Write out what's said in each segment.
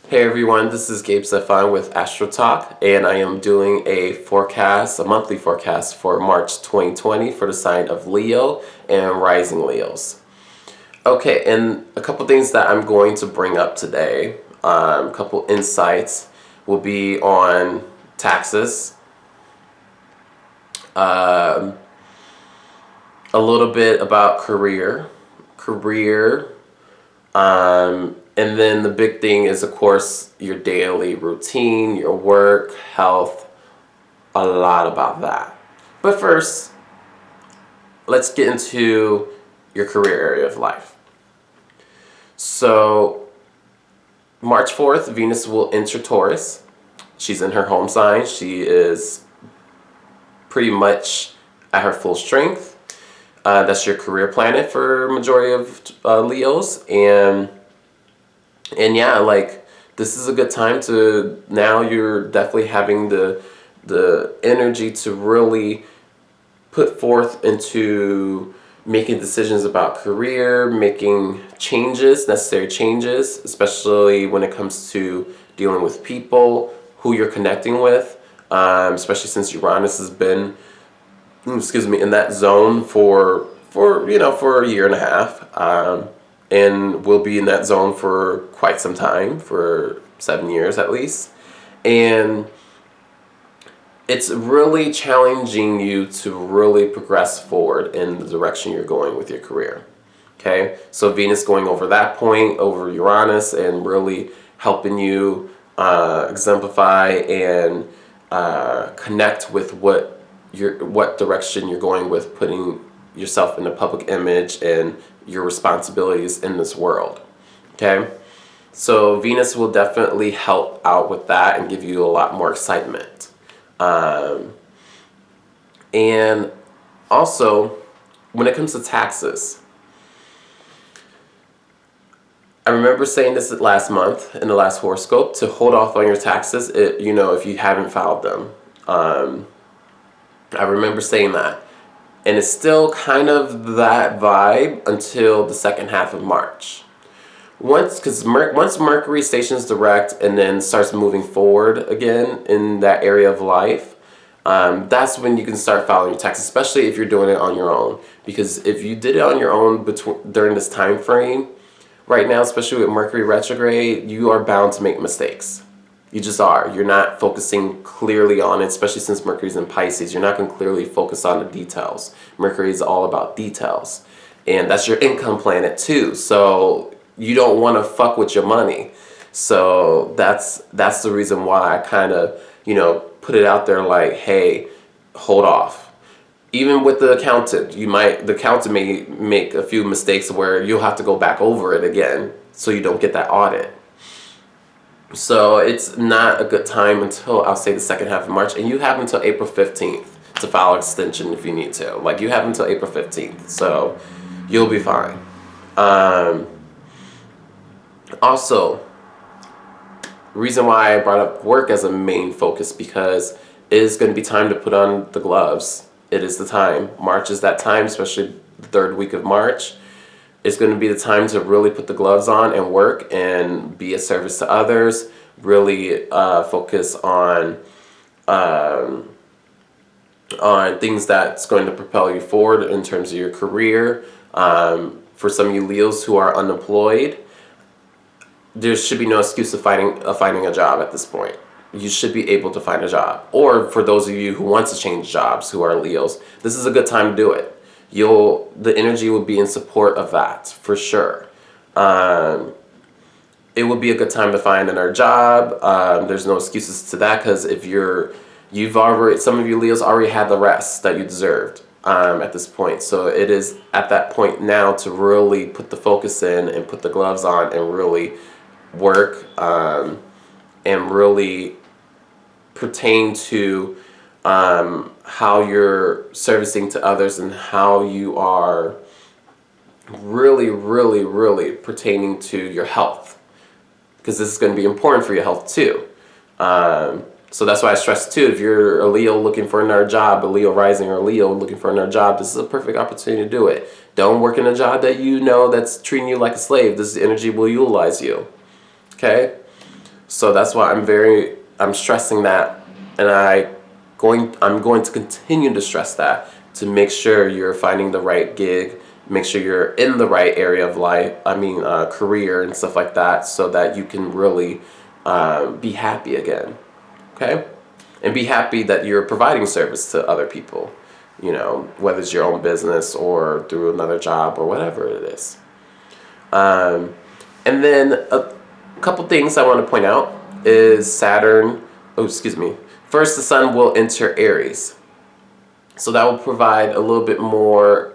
Hey everyone, this is Gabe Stefan with Astro Talk, and I am doing a monthly forecast for March 2020 for the sign of Leo and rising Leos. Okay, and a couple things that I'm going to bring up today, a couple insights will be on taxes, um, a little bit about career, and then the big thing is, of course, your daily routine, your work, health, a lot about that. But first, let's get into your career area of life. So, March 4th, Venus will enter Taurus. She's in her home sign. She is pretty much at her full strength. That's your career planet for majority of Leos, and yeah, like this is a good time to now you're definitely having the energy to really put forth into making decisions about career, making necessary changes, especially when it comes to dealing with people who you're connecting with, especially since Uranus has been, in that zone for a year and a half, and will be in that zone for quite some time, for 7 years at least, and it's really challenging you to really progress forward in the direction you're going with your career. Okay, so Venus going over that point, over Uranus, and really helping you exemplify and connect with what direction you're going with, putting yourself in a public image and your responsibilities in this world. Okay, so Venus will definitely help out with that and give you a lot more excitement. And also, when it comes to taxes, I remember saying this last month in the last horoscope to hold off on your taxes, if you haven't filed them. I remember saying that. And it's still kind of that vibe until the second half of March. Once Mercury stations direct and then starts moving forward again in that area of life, that's when you can start filing your taxes, especially if you're doing it on your own. Because if you did it on your own during this time frame, right now, especially with Mercury retrograde, you are bound to make mistakes. You just are. You're not focusing clearly on it, especially since Mercury's in Pisces. You're not going to clearly focus on the details. Mercury is all about details. And that's your income planet too. So you don't want to fuck with your money. So that's the reason why I kind of, put it out there like, hey, hold off. Even with the accountant, the accountant may make a few mistakes where you'll have to go back over it again so you don't get that audit. So it's not a good time until, I'll say, the second half of March, and you have until April 15th to file extension if you need to. Like, you have until April 15th, so you'll be fine. Also, reason why I brought up work as a main focus, because it is going to be time to put on the gloves. It is the time. March is that time, especially the third week of March. It's going to be the time to really put the gloves on and work and be a service to others. Really focus um, on things that's going to propel you forward in terms of your career. For some of you Leos who are unemployed, there should be no excuse of finding a job at this point. You should be able to find a job. Or for those of you who want to change jobs, who are Leos, this is a good time to do it. The energy will be in support of that for sure. It would be a good time to find another job. There's no excuses to that, because if some of you Leos already had the rest that you deserved at this point. So it is at that point now to really put the focus in and put the gloves on and really work, and really pertain to how you're servicing to others and how you are really, really, really pertaining to your health, because this is going to be important for your health too. So that's why I stress too, if you're a Leo looking for another job, a Leo rising or a Leo looking for another job, this is a perfect opportunity to do it. Don't work in a job that that's treating you like a slave. This energy will utilize you. Okay? So that's why I'm stressing that, and I'm going to continue to stress that to make sure you're finding the right gig, make sure you're in the right area of life, career and stuff like that, so that you can really be happy again, okay? And be happy that you're providing service to other people, whether it's your own business or through another job or whatever it is. And then a couple things I want to point out is Saturn. Oh, excuse me. First, the sun will enter Aries. So that will provide a little bit more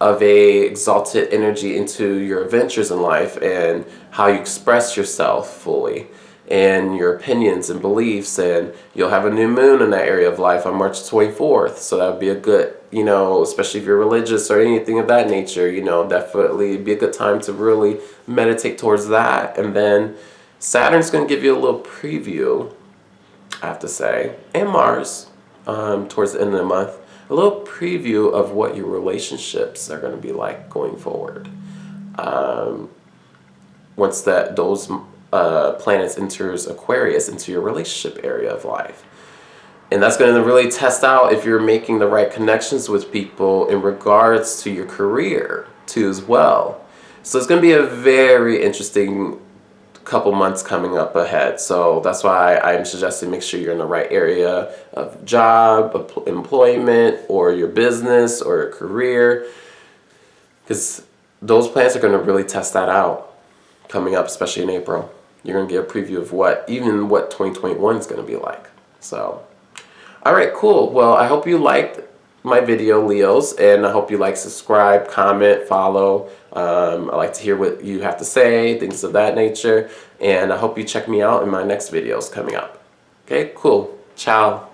of a exalted energy into your adventures in life and how you express yourself fully and your opinions and beliefs. And you'll have a new moon in that area of life on March 24th. So that would be a good, especially if you're religious or anything of that nature, definitely be a good time to really meditate towards that. And then Saturn's going to give you a little preview, I have to say, and Mars towards the end of the month, a little preview of what your relationships are going to be like going forward. Once those planets enters Aquarius into your relationship area of life. And that's going to really test out if you're making the right connections with people in regards to your career too as well. So it's going to be a very interesting couple months coming up ahead. So that's why I'm suggesting make sure you're in the right area of job, employment, or your business or your career, because those plans are going to really test that out coming up, especially in April. You're going to get a preview of what 2021 is going to be like. So, all right, cool. Well, I hope you liked my video, Leos, and I hope you like, subscribe, comment, follow. I like to hear what you have to say, things of that nature, and I hope you check me out in my next videos coming up. Okay, cool. Ciao.